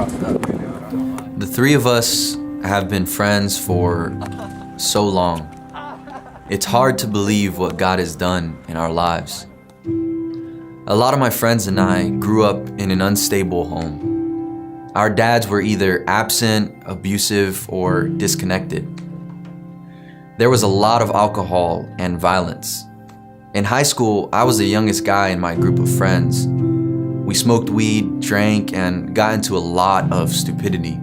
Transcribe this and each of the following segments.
The three of us have been friends for so long. It's hard to believe what God has done in our lives. A lot of my friends and I grew up in an unstable home. Our dads were either absent, abusive, or disconnected. There was a lot of alcohol and violence. In high school, I was the youngest guy in my group of friends. We smoked weed, drank, and got into a lot of stupidity.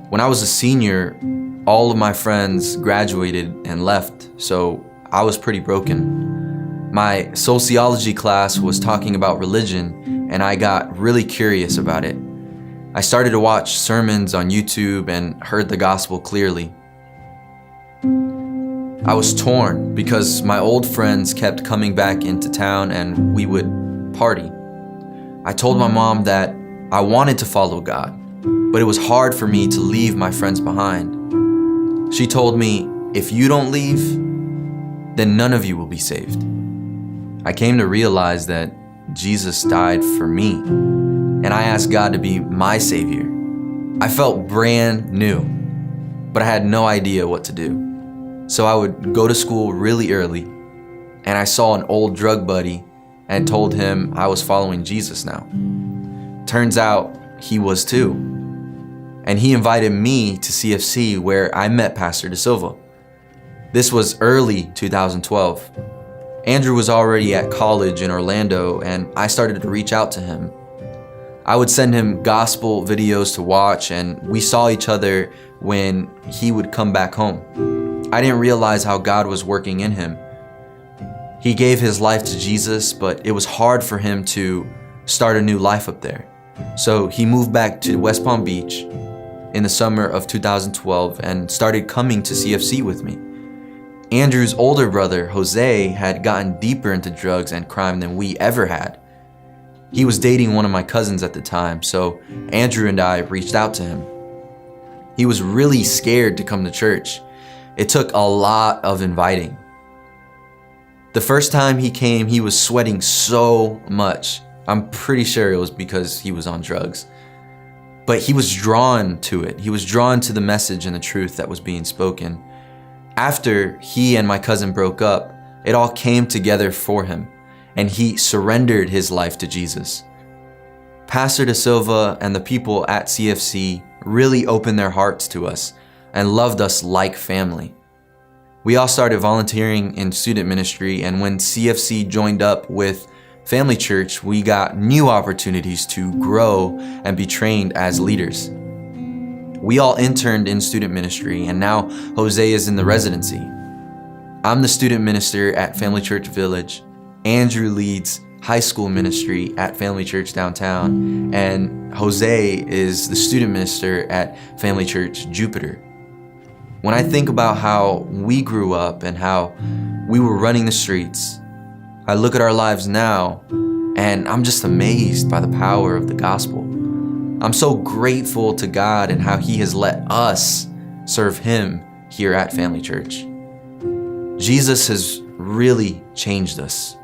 When I was a senior, all of my friends graduated and left, so I was pretty broken. My sociology class was talking about religion, and I got really curious about it. I started to watch sermons on YouTube and heard the gospel clearly. I was torn because my old friends kept coming back into town and we would party. I told my mom that I wanted to follow God, but it was hard for me to leave my friends behind. She told me, if you don't leave, then none of you will be saved. I came to realize that Jesus died for me, and I asked God to be my savior. I felt brand new, but I had no idea what to do. So I would go to school really early, and I saw an old drug buddy and told him I was following Jesus now. Turns out he was too. And he invited me to CFC, where I met Pastor De Silva. This was early 2012. Andrew was already at college in Orlando, and I started to reach out to him. I would send him gospel videos to watch, and we saw each other when he would come back home. I didn't realize how God was working in him. He gave his life to Jesus, but it was hard for him to start a new life up there. So he moved back to West Palm Beach in the summer of 2012 and started coming to CFC with me. Andrew's older brother, Jose, had gotten deeper into drugs and crime than we ever had. He was dating one of my cousins at the time, so Andrew and I reached out to him. He was really scared to come to church. It took a lot of inviting. The first time he came, he was sweating so much. I'm pretty sure it was because he was on drugs. But he was drawn to it. He was drawn to the message and the truth that was being spoken. After he and my cousin broke up, it all came together for him, and he surrendered his life to Jesus. Pastor De Silva and the people at CFC really opened their hearts to us and loved us like family. We all started volunteering in student ministry, and when CFC joined up with Family Church, we got new opportunities to grow and be trained as leaders. We all interned in student ministry, and now Jose is in the residency. I'm the student minister at Family Church Village. Andrew leads high school ministry at Family Church Downtown, and Jose is the student minister at Family Church Jupiter. When I think about how we grew up and how we were running the streets, I look at our lives now and I'm just amazed by the power of the gospel. I'm so grateful to God and how He has let us serve Him here at Family Church. Jesus has really changed us.